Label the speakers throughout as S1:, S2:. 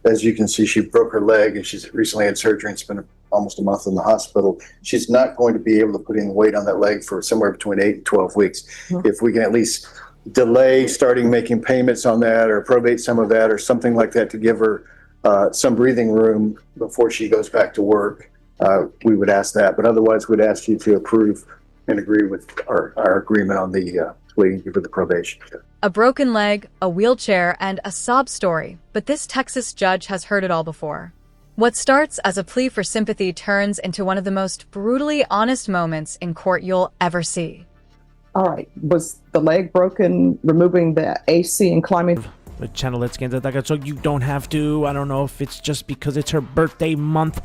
S1: as you can see, she broke her leg and she's recently had surgery and spent almost a month in the hospital. She's not going to be able to put any weight on that leg for somewhere between 8 and 12 weeks. If we can at least delay starting making payments on that or probate some of that or something like that to give her some breathing room before she goes back to work, we would ask that. But otherwise, we'd ask you to approve and agree with our agreement on the plea for the probation.
S2: A broken leg, a wheelchair, and a sob story, but this Texas judge has heard it all before. What starts as a plea for sympathy turns into one of the most brutally honest moments in court you'll ever see.
S3: All right, was the leg broken, removing the AC and climbing?
S4: Channel, let's get into that. So you don't have to. I don't know if it's just because it's her birthday month.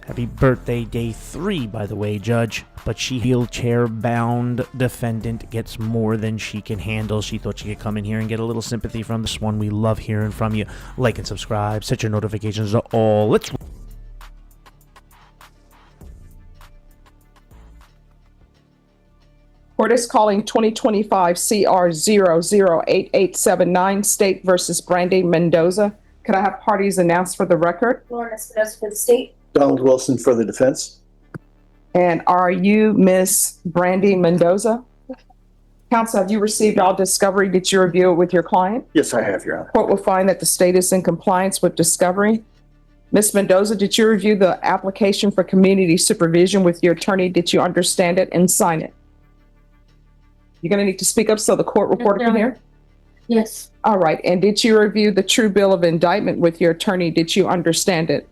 S4: Happy birthday, day 3, by the way, Judge. But she wheelchair-bound defendant gets more than she can handle. She thought she could come in here and get a little sympathy from this one. We love hearing from you. Like and subscribe. Set your notifications to all. Let's...
S3: Court is calling 2025 CR 008879 State versus Brandy Mendoza. Could I have parties announced for the record?
S5: Lauren Espinosa for the state.
S1: Donald Wilson for the defense.
S3: And are you Miss Brandy Mendoza? Counsel, have you received all discovery? Did you review it with your client?
S1: Yes, I have, Your Honor.
S3: Court will find that the state is in compliance with discovery. Ms. Mendoza, did you review the application for community supervision with your attorney? Did you understand it and sign it? You're going to need to speak up so the court reporter can hear?
S5: Yes.
S3: All right. And did you review the true bill of indictment with your attorney? Did you understand it?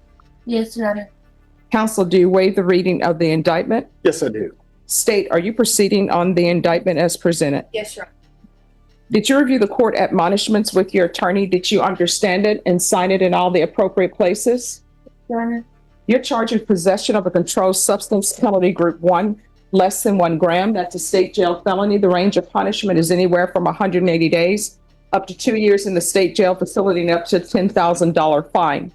S5: Yes, Your Honor.
S3: Counsel, do you waive the reading of the indictment?
S1: Yes, I do.
S3: State, are you proceeding on the indictment as presented?
S5: Yes, Your Honor.
S3: Did you review the court admonishments with your attorney? Did you understand it and sign it in all the appropriate places?
S5: Your Honor.
S3: You're charged with possession of a controlled substance, penalty group 1, less than 1 gram. That's a state jail felony. The range of punishment is anywhere from 180 days up to 2 years in the state jail facility and up to a $10,000 fine.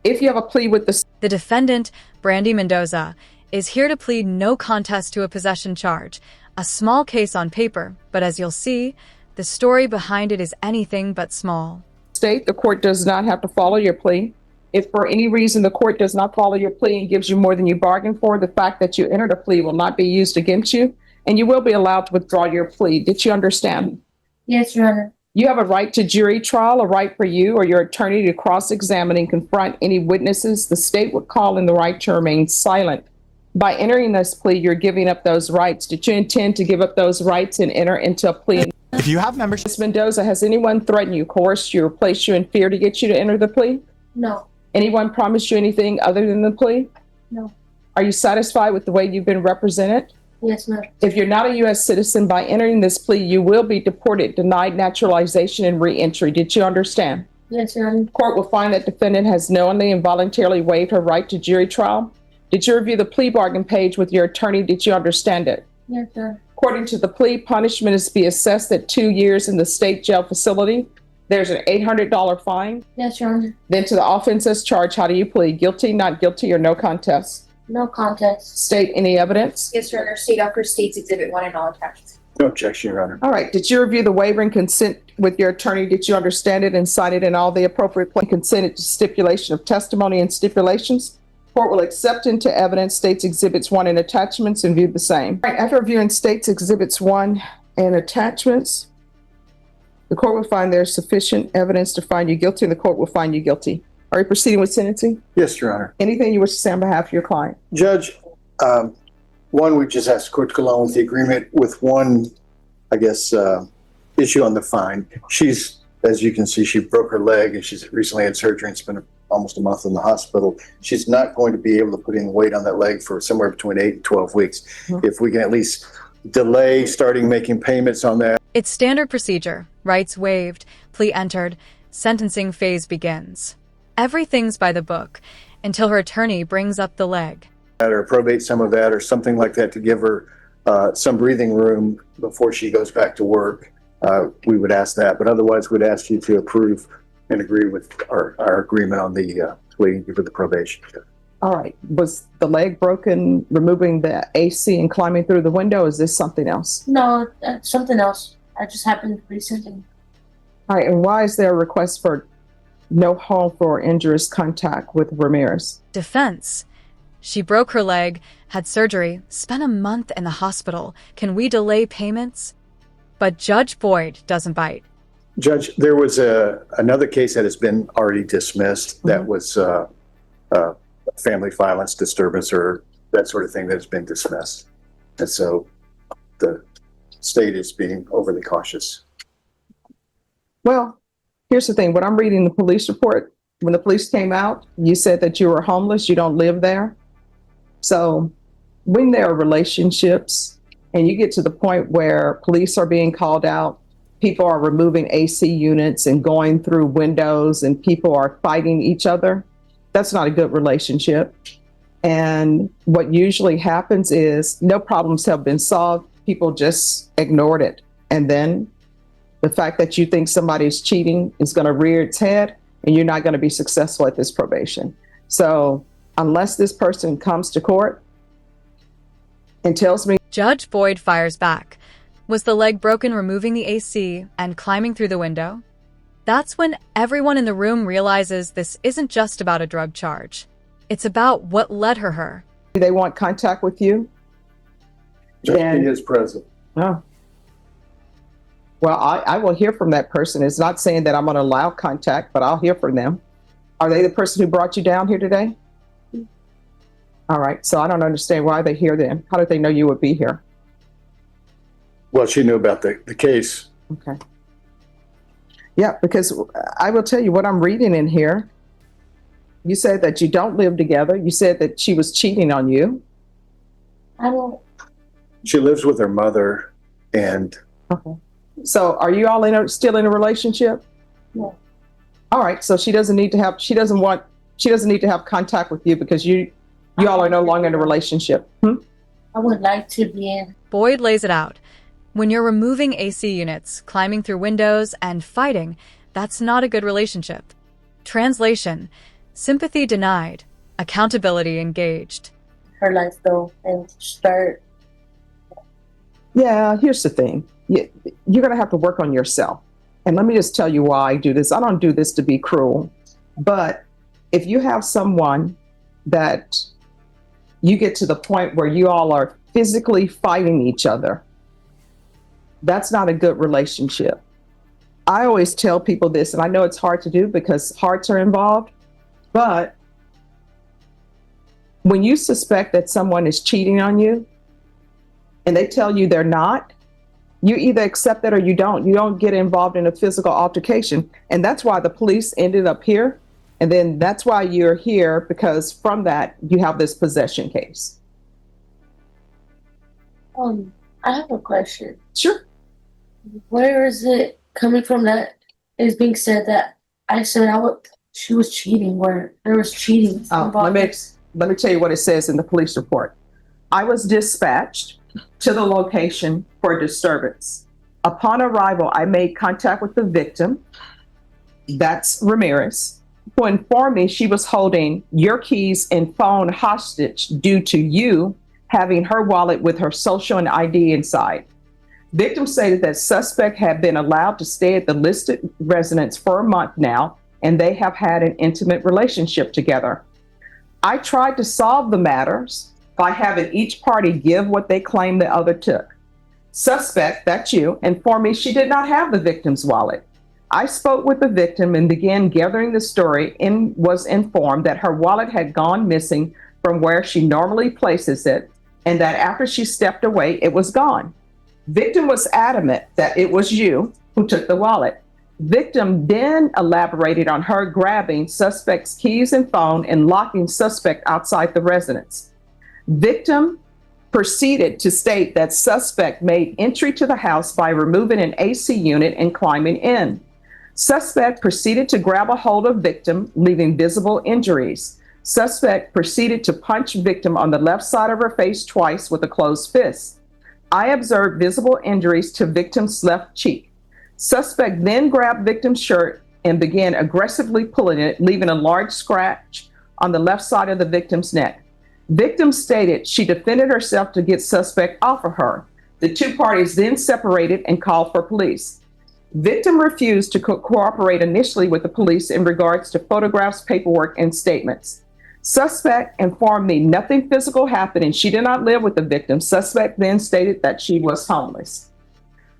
S3: If you have a plea with
S2: the defendant, Brandy Mendoza, is here to plead no contest to a possession charge. A small case on paper, but as you'll see, the story behind it is anything but small.
S3: State, the court does not have to follow your plea. If for any reason the court does not follow your plea and gives you more than you bargained for, the fact that you entered a plea will not be used against you, and you will be allowed to withdraw your plea. Did you understand?
S5: Yes, Your Honor.
S3: You have a right to jury trial, a right for you or your attorney to cross-examine and confront any witnesses the state would call in the right to remain silent. By entering this plea, you're giving up those rights. Did you intend to give up those rights and enter into a plea?
S6: If you have membership...
S3: Ms. Mendoza, has anyone threatened you, coerced you, or placed you in fear to get you to enter the plea?
S5: No.
S3: Anyone promised you anything other than the plea?
S5: No.
S3: Are you satisfied with the way you've been represented?
S5: Yes, ma'am.
S3: If you're not a U.S. citizen, by entering this plea, you will be deported, denied naturalization, and re-entry. Did you understand?
S5: Yes, Your Honor.
S3: Court will find that defendant has knowingly and voluntarily waived her right to jury trial. Did you review the plea bargain page with your attorney? Did you understand it?
S5: Yes, sir.
S3: According to the plea, punishment is to be assessed at 2 years in the state jail facility. There's an $800 fine.
S5: Yes, Your Honor.
S3: Then to the offenses charged, how do you plead? Guilty, not guilty, or no contest?
S5: No contest.
S3: State, any evidence?
S5: Yes, Your Honor. State offer states Exhibit 1 and all attachments.
S1: No objection, Your Honor.
S3: All right. Did you review the waiver and consent with your attorney? Did you understand it and sign it in all the appropriate places? Consented to stipulation of testimony and stipulations? Court will accept into evidence states Exhibits 1 and attachments and view the same. All right. After reviewing states Exhibits 1 and attachments, the court will find there's sufficient evidence to find you guilty, and the court will find you guilty. Are you proceeding with sentencing?
S1: Yes, Your Honor.
S3: Anything you wish to say on behalf of your client?
S1: Judge, one, we just asked the court to go along with the agreement with one, I guess, issue on the fine. She's, as you can see, she broke her leg and she's recently had surgery and spent almost a month in the hospital. She's not going to be able to put any weight on that leg for somewhere between 8 and 12 weeks. If we can at least delay starting making payments on that.
S2: It's standard procedure. Rights waived, plea entered, sentencing phase begins. Everything's by the book until her attorney brings up the leg.
S1: Or probate some of that or something like that to give her some breathing room before she goes back to work. We would ask that. But otherwise, we'd ask you to approve and agree with our agreement on the plea for the probation.
S3: All right. Was the leg broken, removing the AC and climbing through the window? Is this something else?
S5: No, something else. I just happened recently.
S3: All right. And why is there a request for No harmful or injurious contact with Ramirez.
S2: Defense. She broke her leg, had surgery, spent a month in the hospital. Can we delay payments? But Judge Boyd doesn't bite.
S1: Judge, there was another case that has been already dismissed. That was family violence disturbance or that sort of thing that has been dismissed. And so the state is being overly cautious.
S3: Well, here's the thing. When I'm reading the police report, when the police came out, you said that you were homeless, you don't live there. So when there are relationships and you get to the point where police are being called out, people are removing AC units and going through windows and people are fighting each other, that's not a good relationship. And what usually happens is no problems have been solved. People just ignored it. And then the fact that you think somebody's cheating is going to rear its head and you're not going to be successful at this probation. So unless this person comes to court and tells me.
S2: Judge Boyd fires back. Was the leg broken removing the AC and climbing through the window? That's when everyone in the room realizes this isn't just about a drug charge. It's about what led her.
S3: They want contact with you.
S1: Judge, he is present.
S3: Oh. Well, I will hear from that person. It's not saying that I'm going to allow contact, but I'll hear from them. Are they the person who brought you down here today? All right. So I don't understand why they're here then. How did they know you would be here?
S1: Well, she knew about the case.
S3: Okay. Yeah, because I will tell you what I'm reading in here. You said that you don't live together. You said that she was cheating on you.
S5: I don't.
S1: She lives with her mother and.
S3: Okay. So are you all still in a relationship?
S5: No.
S3: All right. So she doesn't need to have contact with you because you all are no longer in a relationship.
S5: I would like to be in.
S2: Boyd lays it out. When you're removing AC units, climbing through windows, and fighting, that's not a good relationship. Translation: sympathy denied, accountability engaged.
S5: Her life though, and start.
S3: Yeah, here's the thing. You're going to have to work on yourself. And let me just tell you why I do this. I don't do this to be cruel. But if you have someone that you get to the point where you all are physically fighting each other, that's not a good relationship. I always tell people this, and I know it's hard to do because hearts are involved, but when you suspect that someone is cheating on you and they tell you they're not, you either accept that or you don't. You don't get involved in a physical altercation. And that's why the police ended up here. And then that's why you're here, because from that, you have this possession case.
S5: I have a question.
S3: Sure.
S5: Where is it coming from that is being said that I said she was cheating, where there was cheating involved?
S3: Let me tell you what it says in the police report. I was dispatched to the location for disturbance. Upon arrival, I made contact with the victim, that's Ramirez, who informed me she was holding your keys and phone hostage due to you having her wallet with her social and ID inside. Victim stated that suspect had been allowed to stay at the listed residence for a month now, and they have had an intimate relationship together. I tried to solve the matters by having each party give what they claim the other took. Suspect, that's you, informed me she did not have the victim's wallet. I spoke with the victim and began gathering the story and was informed that her wallet had gone missing from where she normally places it, and that after she stepped away, it was gone. Victim was adamant that it was you who took the wallet. Victim then elaborated on her grabbing suspect's keys and phone and locking suspect outside the residence. Victim proceeded to state that suspect made entry to the house by removing an AC unit and climbing in. Suspect proceeded to grab a hold of victim, leaving visible injuries. Suspect proceeded to punch victim on the left side of her face twice with a closed fist. I observed visible injuries to victim's left cheek. Suspect then grabbed victim's shirt and began aggressively pulling it, leaving a large scratch on the left side of the victim's neck. Victim stated she defended herself to get suspect off of her. The two parties then separated and called for police. Victim refused to cooperate initially with the police in regards to photographs, paperwork, and statements. Suspect informed me nothing physical happened and she did not live with the victim. Suspect then stated that she was homeless.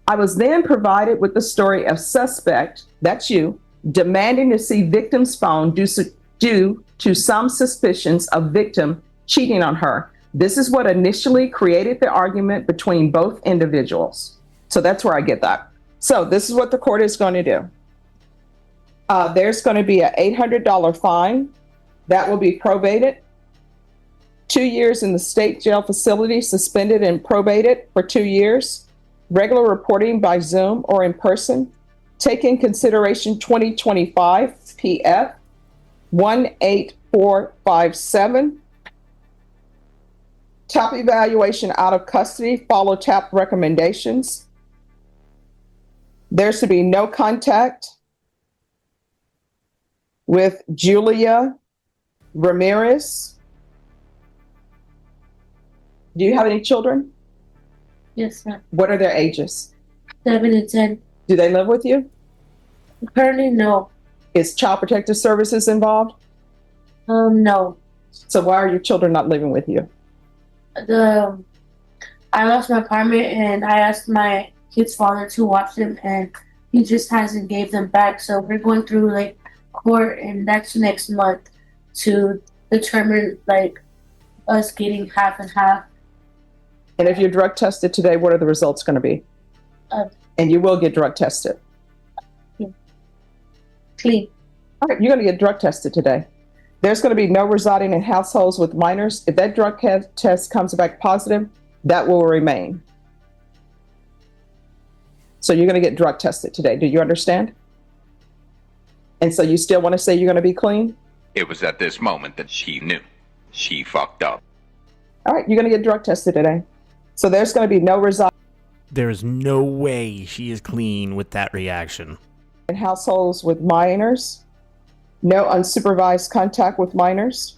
S3: I was then provided with the story of suspect, that's you, demanding to see victim's phone due to some suspicions of victim cheating on her. This is what initially created the argument between both individuals. So that's where I get that. So this is what the court is going to do. There's going to be an $800 fine that will be probated. 2 years in the state jail facility, suspended and probated for 2 years. Regular reporting by Zoom or in person. Take in consideration 2025 PF 18457. TAP evaluation out of custody. Follow TAP recommendations. There's to be no contact with Julia Ramirez. Do you have any children?
S5: Yes, ma'am.
S3: What are their ages?
S5: 7 and 10.
S3: Do they live with you?
S5: Currently, no.
S3: Is Child Protective Services involved?
S5: No.
S3: So why are your children not living with you?
S5: I lost my apartment and I asked my kid's father to watch them and he just hasn't gave them back. So we're going through like court and that's next month to determine like us getting half and half.
S3: And if you're drug tested today, what are the results going to be? And you will get drug tested.
S5: Clean.
S3: All right, you're going to get drug tested today. There's going to be no residing in households with minors. If that drug test comes back positive, that will remain. So you're going to get drug tested today. Do you understand? And so you still want to say you're going to be clean?
S6: It was at this moment that she knew. She fucked up.
S3: All right, you're going to get drug tested today. So there's going to be no residing
S4: There's no way she is clean with that reaction.
S3: in households with minors. No unsupervised contact with minors.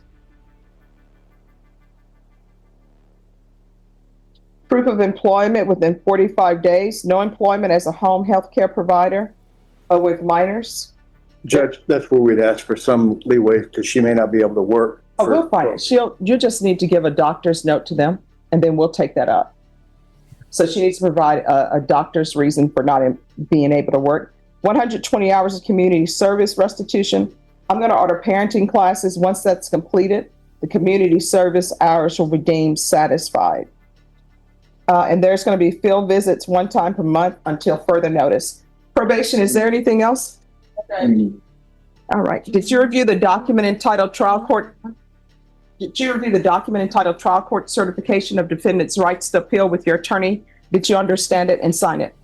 S3: Proof of employment within 45 days. No employment as a home health care provider with minors.
S1: Judge, that's where we'd ask for some leeway because she may not be able to work.
S3: Oh, we'll find it. You just need to give a doctor's note to them, and then we'll take that up. So she needs to provide a doctor's reason for not being able to work. 120 hours of community service restitution. I'm going to order parenting classes. Once that's completed, the community service hours will be deemed satisfied. And there's going to be field visits 1 time per month until further notice. Probation, is there anything else? All right. Did you review the document entitled Trial Court? Did you review the document entitled Trial Court Certification of Defendant's Rights to Appeal with your attorney? Did you understand it and sign it?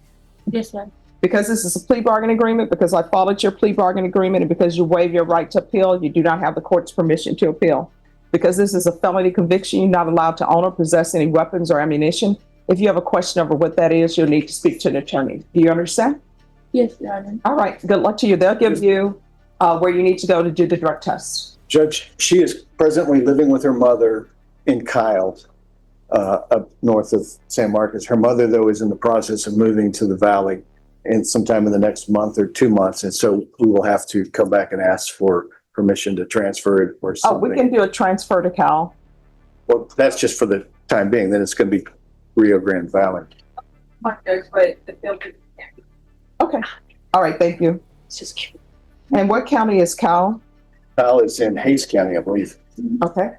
S5: Yes, ma'am.
S3: Because this is a plea bargain agreement, because I followed your plea bargain agreement, and because you waive your right to appeal, you do not have the court's permission to appeal. Because this is a felony conviction, you're not allowed to own or possess any weapons or ammunition. If you have a question over what that is, you'll need to speak to an attorney. Do you understand?
S5: Yes, Your Honor.
S3: All right. Good luck to you. They'll give you where you need to go to do the drug test.
S1: Judge, she is presently living with her mother in Kyle, up north of San Marcos. Her mother, though, is in the process of moving to the Valley in sometime in the next month or 2 months. And so we will have to come back and ask for permission to transfer it or
S3: Oh,
S1: something.
S3: we can do a transfer to Cal.
S1: Well, that's just for the time being. Then it's going to be Rio Grande Valley.
S3: Okay. All right. Thank you.
S5: It's just cute.
S3: And what county is Cal?
S1: Kyle is in Hayes County, I believe.
S3: Okay.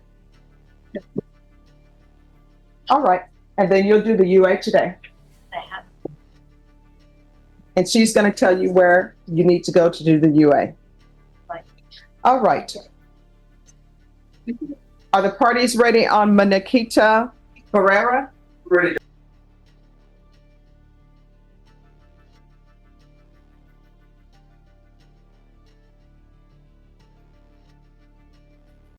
S3: All right. And then you'll do the UA today.
S5: I have.
S3: And she's going to tell you where you need to go to do the UA.
S5: Right.
S3: All right. Are the parties ready on Manakita Barrera?
S7: Ready,